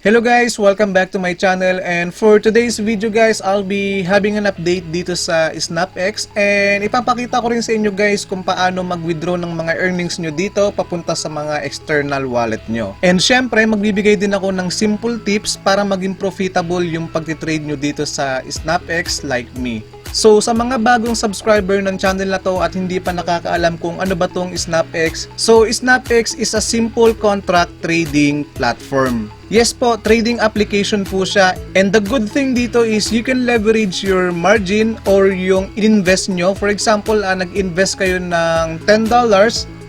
Hello guys! Welcome back to my channel, and for today's video guys, I'll be having an update dito sa SnapX, and ipapakita ko rin sa inyo guys kung paano mag-withdraw ng mga earnings nyo dito papunta sa mga external wallet nyo. And syempre, magbibigay din ako ng simple tips para maging profitable yung pagtitrade nyo dito sa SnapX like me. So sa mga bagong subscriber ng channel na to at hindi pa nakakaalam kung ano ba tong SnapX, so SnapX is a simple contract trading platform. Yes po, trading application po siya, and the good thing dito is you can leverage your margin or yung in-invest nyo. For example, nag-invest kayo ng $10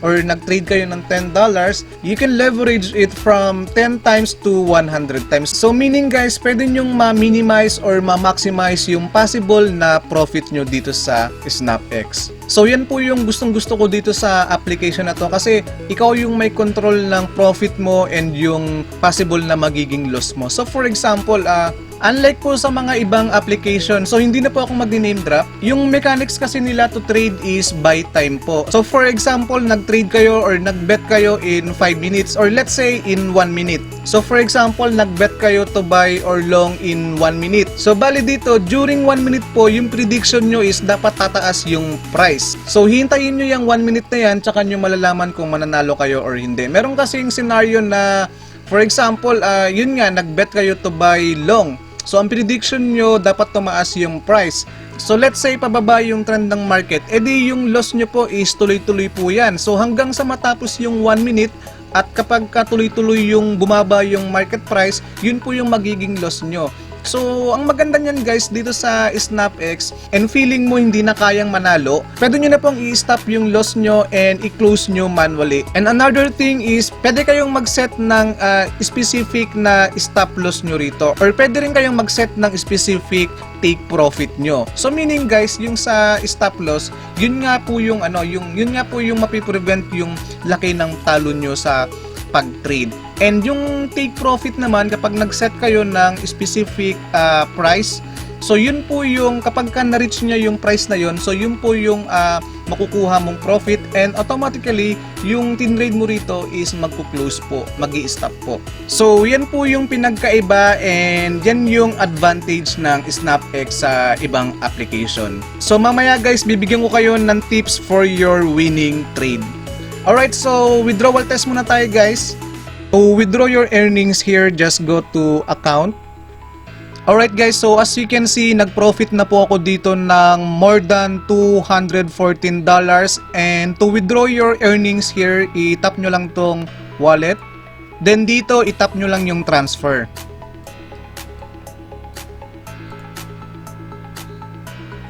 or nag-trade kayo ng $10, you can leverage it from 10 times to 100 times. So meaning guys, pwede nyong ma-minimize or ma-maximize yung possible na profit nyo dito sa SnapX. So yan po yung gustong-gusto ko dito sa application na to, kasi ikaw yung may control ng profit mo and yung possible na magiging loss mo. So for example, unlike po sa mga ibang application, so hindi na po ako mag-name drop. Yung mechanics kasi nila to trade is by time po. So for example, nag-trade kayo or nag-bet kayo in 5 minutes or let's say in 1 minute. So for example, nag-bet kayo to buy or long in 1 minute. So bali dito, during 1 minute po, yung prediction nyo is dapat tataas yung price. So hintayin nyo yung 1 minute na yan, tsaka nyo malalaman kung mananalo kayo or hindi. Meron kasing scenario na, for example, yun nga, nag-bet kayo to buy long. So ang prediction nyo, dapat tumaas yung price. So let's say pababa yung trend ng market, edi yung loss nyo po is tuloy-tuloy po yan. So hanggang sa matapos yung 1 minute, at kapag tuloy-tuloy yung bumaba yung market price, yun po yung magiging loss nyo. So, ang maganda niyan guys dito sa SnapX, and feeling mo hindi na kayang manalo, pwede nyo na pong i-stop yung loss nyo and i-close nyo manually. And another thing is, pwede kayong mag-set ng specific na stop loss nyo rito, or pwede rin kayong mag-set ng specific take profit nyo. So meaning guys, yung sa stop loss, yun nga po yung yun nga po yung mapiprevent yung laki ng talo nyo sa pag-trade. And yung take profit naman, kapag nag-set kayo ng specific price, so yun po yung kapag ka na-reach nyo yung price na yun, so yun po yung makukuha mong profit, and automatically yung tinrade mo rito is magpo-close po, magi-stop po. So yan po yung pinagkaiba, and yan yung advantage ng SnapX sa ibang application. So mamaya guys, bibigyan ko kayo ng tips for your winning trade. Alright, so withdrawal test muna tayo guys. To withdraw your earnings here, just go to account. Alright guys, so as you can see, nag-profit na po ako dito ng more than $214. And to withdraw your earnings here, i-tap nyo lang tong wallet. Then dito, i-tap nyo lang yung transfer.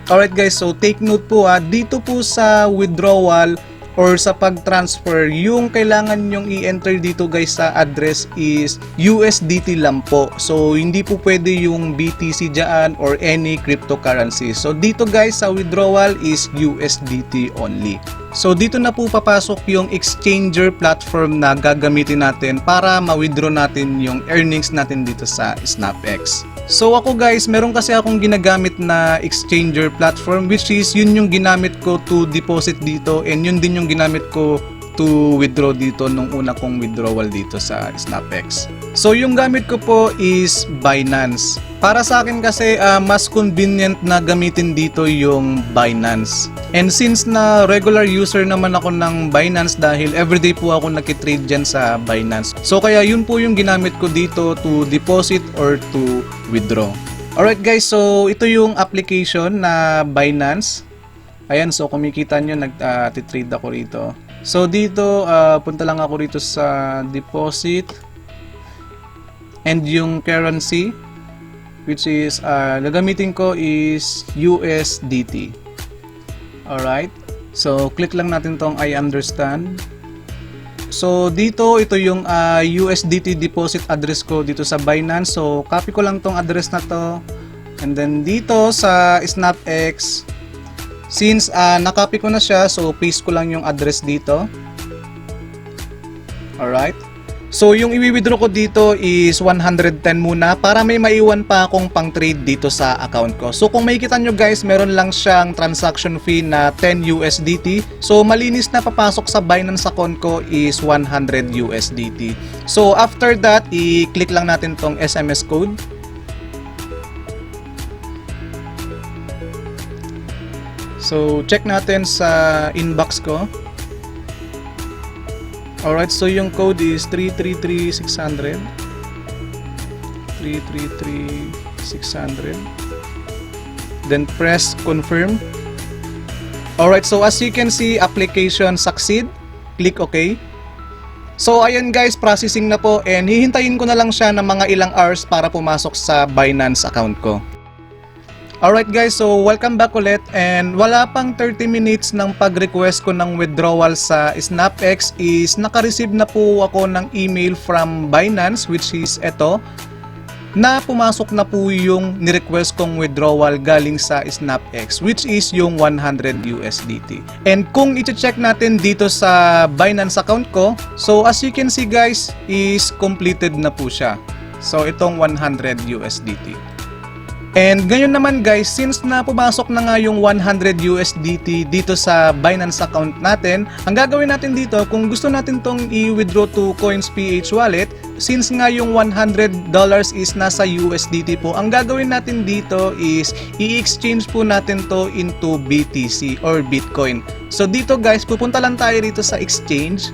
Alright guys, so take note po dito po sa withdrawal or sa pag-transfer, yung kailangan nyong i-enter dito guys sa address is USDT lang po. So hindi po pwede yung BTC dyan or any cryptocurrency. So dito guys sa withdrawal is USDT only. So dito na po papasok yung exchanger platform na gagamitin natin para ma-withdraw natin yung earnings natin dito sa SnapX. So ako guys, meron kasi akong ginagamit na exchanger platform, which is yun yung ginamit ko to deposit dito, and yun din yung ginamit ko to withdraw dito nung una kong withdrawal dito sa SnapX. So yung gamit ko po is Binance. Para sa akin kasi mas convenient na gamitin dito yung Binance. And since na regular user naman ako ng Binance dahil everyday po ako nagkitrade dyan sa Binance. So kaya yun po yung ginamit ko dito to deposit or to withdraw. Alright guys, so ito yung application na Binance. Ayan, so kumikita nyo, nag-trade ako rito. So dito, punta lang ako rito sa deposit and yung currency, which is gagamitin ko is USDT. Alright, so click lang natin tong I understand. So dito, ito yung USDT deposit address ko dito sa Binance. So copy ko lang tong address na to, and then dito sa SnapX, since nakopy ko na siya, so paste ko lang yung address dito. Alright. So yung i-withdraw ko dito is 110 muna para may maiwan pa akong pang trade dito sa account ko. So kung makikita nyo guys, meron lang siyang transaction fee na 10 USDT. So malinis na papasok sa Binance account ko is 100 USDT. So after that, i-click lang natin tong SMS code. So check natin sa inbox ko. Alright, so yung code is 333600. 333600. Then press confirm. Alright, so as you can see, application succeed. Click OK. So ayan guys, processing na po and hihintayin ko na lang siya ng mga ilang hours para pumasok sa Binance account ko. Alright guys, so welcome back ulit and wala pang 30 minutes ng pag-request ko ng withdrawal sa SnapX is naka-receive na po ako ng email from Binance, which is eto, na pumasok na po yung ni-request kong withdrawal galing sa SnapX, which is yung 100 USDT. And kung i-check natin dito sa Binance account ko, so as you can see guys, is completed na po siya. So itong 100 USDT. And ganyan naman guys, since na pumasok na nga yung 100 USDT dito sa Binance account natin, ang gagawin natin dito, kung gusto natin tong i-withdraw to CoinsPH wallet, since nga yung $100 is nasa USDT po, ang gagawin natin dito is i-exchange po natin to into BTC or Bitcoin. So dito guys, pupunta lang tayo dito sa exchange.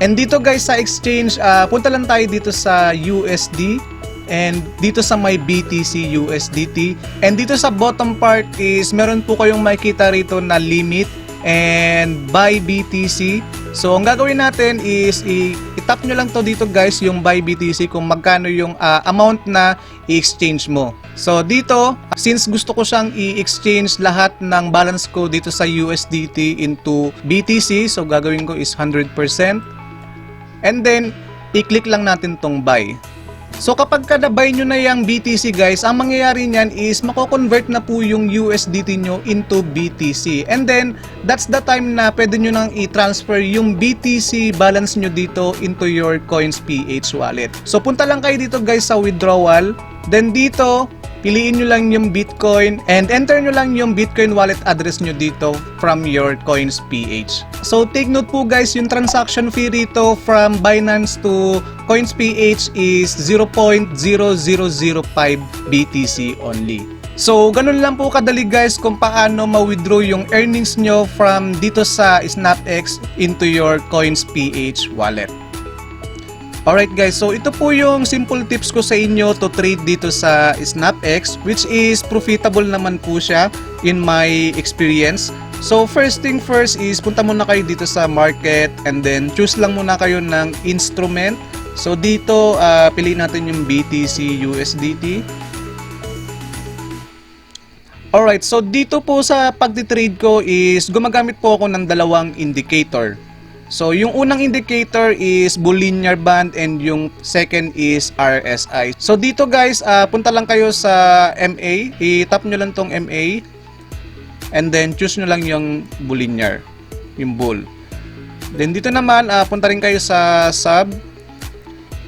And dito guys sa exchange, punta lang tayo dito sa USD. And dito sa may BTC USDT, and dito sa bottom part is meron po kayong makikita rito na limit and buy BTC. So ang gagawin natin is i-tap nyo lang to dito guys, yung buy BTC, kung magkano yung amount na i-exchange mo. So dito, since gusto ko siyang i-exchange lahat ng balance ko dito sa USDT into BTC, so gagawin ko is 100%, and then i-click lang natin tong buy. So kapag kada-buy nyo na yung BTC guys, ang mangyayari niyan is mako-convert na po yung USDT nyo into BTC. And then, that's the time na pwede nyo nang i-transfer yung BTC balance nyo dito into your CoinsPH wallet. So punta lang kayo dito guys sa withdrawal. Then dito, piliin nyo lang yung Bitcoin and enter nyo lang yung Bitcoin wallet address nyo dito from your CoinsPH. So take note po guys, yung transaction fee rito from Binance to CoinsPH is 0.0005 BTC only. So ganun lang po kadali guys kung paano ma-withdraw yung earnings nyo from dito sa SnapX into your CoinsPH wallet. Alright guys, so ito po yung simple tips ko sa inyo to trade dito sa SnapX, which is profitable naman po siya in my experience. So first thing first is punta muna kayo dito sa market and then choose lang muna kayo ng instrument. So dito piliin natin yung BTC USDT. Alright, so dito po sa pagtitrade ko is gumagamit po ako ng dalawang indicator. So yung unang indicator is Bollinger Band and yung second is RSI. So dito guys, punta lang kayo sa MA, i-tap nyo lang tong MA and then choose nyo lang yung Bollinger, yung bull. Then dito naman, punta rin kayo sa sub,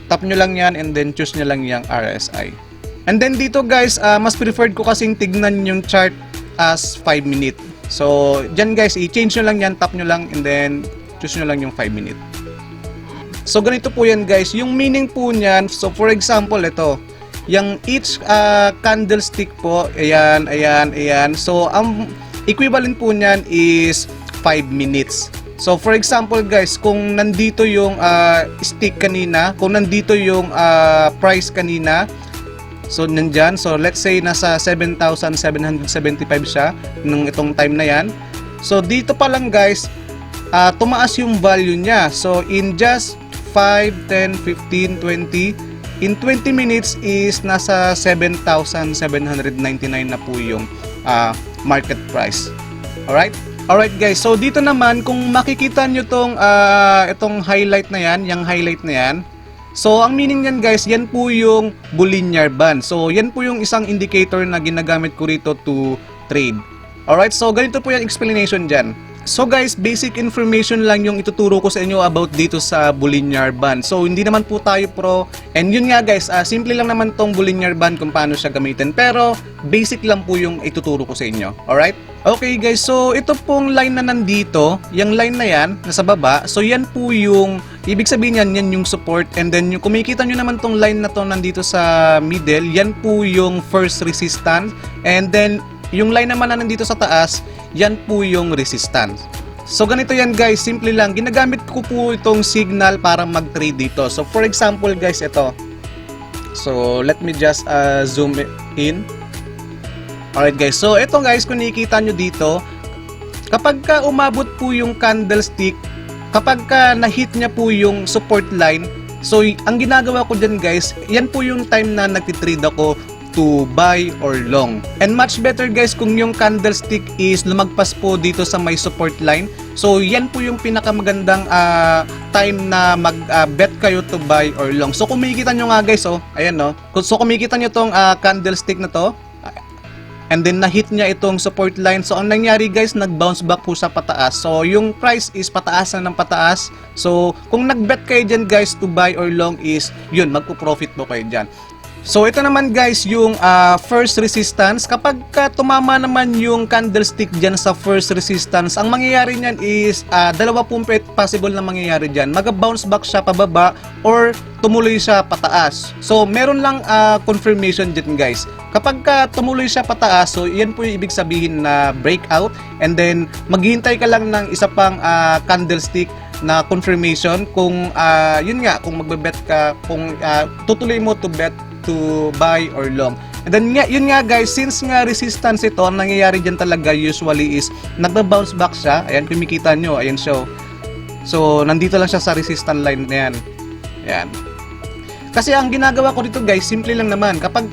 tap nyo lang yan and then choose nyo lang yung RSI. And then dito guys, mas preferred ko kasing tignan yung chart as 5 minute. So dyan guys, i-change nyo lang yan, tap nyo lang and then choose nyo lang yung 5 minute. So ganito po yan guys, yung meaning po nyan, so for example ito, yung each candlestick po, ayan, ayan, ayan. So ang equivalent po nyan is 5 minutes. So for example guys, kung nandito yung stick kanina, kung nandito yung price kanina, so nandyan, so let's say nasa 7,775 siya nung itong time na yan. So dito pa lang guys, tumaas yung value niya. So in just 5, 10, 15, 20, in 20 minutes is nasa 7,799 na po yung market price. Alright? Alright guys, so dito naman kung makikita nyo itong highlight na yan, yung highlight na yan. So ang meaning yan guys, yan po yung Bollinger Band. So yan po yung isang indicator na ginagamit ko rito to trade. Alright, so ganito po yung explanation dyan. So guys, basic information lang yung ituturo ko sa inyo about dito sa Bolinar band. So hindi naman po tayo pro, and yun nga guys, simple lang naman tong Bolinar band kung paano siya gamitin, pero basic lang po yung ituturo ko sa inyo. Alright? Okay guys, so ito pong line na nandito, yung line na yan, nasa baba, so yan po yung, ibig sabihin yan yung support, and then yung kumikita nyo naman tong line na to nandito sa middle, yan po yung first resistance, and then yung line naman na nandito sa taas, yan po yung resistance. So ganito yan guys, simple lang. Ginagamit ko po itong signal para mag-trade dito. So for example guys, ito. So let me just zoom in. Alright guys, so ito guys, kung nakikita nyo dito, kapag ka umabot po yung candlestick, kapag ka na-hit niya po yung support line, so ang ginagawa ko dyan guys, yan po yung time na nagtitrade ako to buy or long. And much better guys kung yung candlestick is lumagpas po dito sa may support line. So yan po yung pinakamagandang time na mag-bet kayo to buy or long. So kung makikita nyo nga guys, ayan no. So kung makikita nyo tong candlestick na to, and then na-hit niya itong support line. So ang nangyari guys, nag-bounce back po sa pataas. So yung price is pataas na ng pataas. So kung nag-bet kayo dyan guys to buy or long is, yun, magpo-profit po kayo dyan. So ito naman guys yung first resistance. Kapag tumama naman yung candlestick dyan sa first resistance, ang mangyayari nyan is dalawa pong possible na mangyayari dyan. Mag-bounce back siya pababa or tumuloy siya pataas. So meron lang confirmation dyan guys. Kapag tumuloy siya pataas, so yan po yung ibig sabihin na breakout, and then maghihintay ka lang ng isa pang candlestick na confirmation kung yun nga, kung magbe-bet ka, kung tutuloy mo to bet to buy or long. And then yun nga guys, since nga resistance ito, ang nangyayari dyan talaga usually is nagba-bounce back siya. Ayan, kumikita nyo, ayan siya. So nandito lang siya sa resistance line na yan. Ayan. Kasi ang ginagawa ko dito guys, simple lang naman. Kapag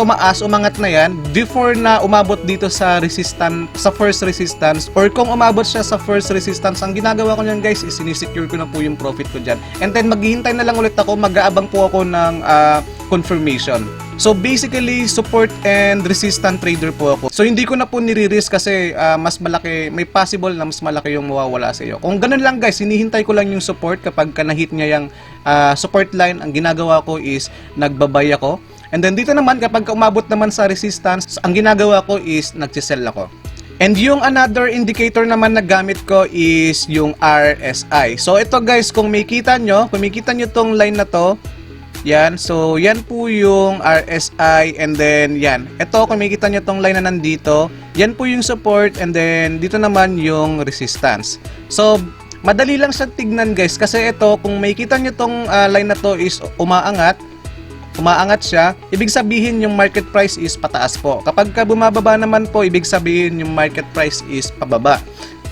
tumaas, umangat na yan, before na umabot dito sa resistance, sa first resistance, or kung umabot siya sa first resistance, ang ginagawa ko niyan guys is sinisecure ko na po yung profit ko dyan. And then maghihintay na lang ulit ako, mag-aabang po ako ng confirmation. So basically, support and resistant trader po ako. So hindi ko na po nire-risk kasi mas malaki, may possible na mas malaki yung mawawala sa iyo. Kung ganun lang guys, hinihintay ko lang yung support. Kapag na-hit niya yung support line, ang ginagawa ko is nagbabay ako. And then dito naman, kapag umabot naman sa resistance, ang ginagawa ko is nagsisell ako. And yung another indicator naman na gamit ko is yung RSI. So ito guys, kung makikita nyo tong line na to, yan. So yan po yung RSI, and then yan. Ito, kung makikita nyo tong line na nandito, yan po yung support, and then dito naman yung resistance. So madali lang siya tignan guys, kasi ito, kung makikita nyo tong line na to is umaangat siya, ibig sabihin yung market price is pataas po. Kapag bumababa naman po, ibig sabihin yung market price is pababa.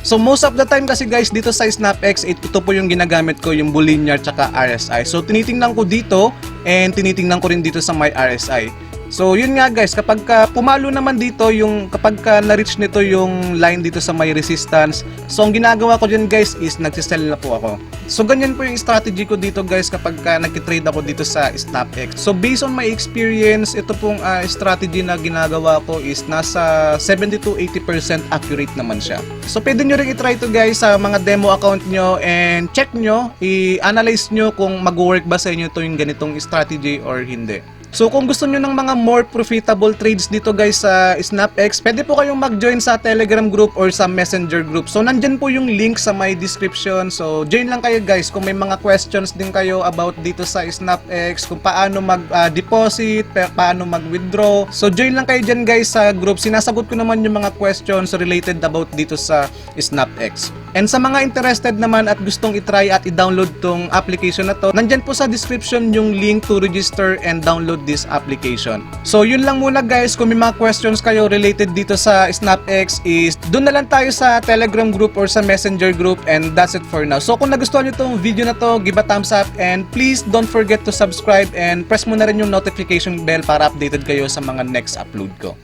So most of the time kasi guys, dito sa SnapX, ito po yung ginagamit ko, yung Bolinar tsaka RSI. So tinitingnan ko dito, and tinitingnan ko rin dito sa my RSI. So yun nga guys, kapag pumalo naman dito, yung kapag na-reach nito yung line dito sa may resistance, so ang ginagawa ko dyan guys is nagsisell na po ako. So ganyan po yung strategy ko dito guys kapag nag-trade ako dito sa SnapX. So based on my experience, ito pong strategy na ginagawa ko is nasa 70 to 80% accurate naman siya. So pwede nyo rin i-try to guys sa mga demo account nyo, and check nyo, i-analyze nyo kung mag-work ba sa inyo to yung ganitong strategy or hindi. So kung gusto nyo ng mga more profitable trades dito guys sa SnapX, pwede po kayong mag-join sa Telegram group or sa Messenger group. So nandyan po yung link sa my description. So join lang kayo guys kung may mga questions din kayo about dito sa SnapX, kung paano mag-deposit, paano mag-withdraw. So join lang kayo dyan guys sa group. Sinasagot ko naman yung mga questions related about dito sa SnapX. And sa mga interested naman at gustong i-try at i-download tong application na to, nandyan po sa description yung link to register and download this application. So yun lang muna guys. Kung may mga questions kayo related dito sa SnapX is doon na lang tayo sa Telegram group or sa Messenger group, and that's it for now. So kung nagustuhan nyo tong video na to, give a thumbs up, and please don't forget to subscribe and press mo na rin yung notification bell para updated kayo sa mga next upload ko.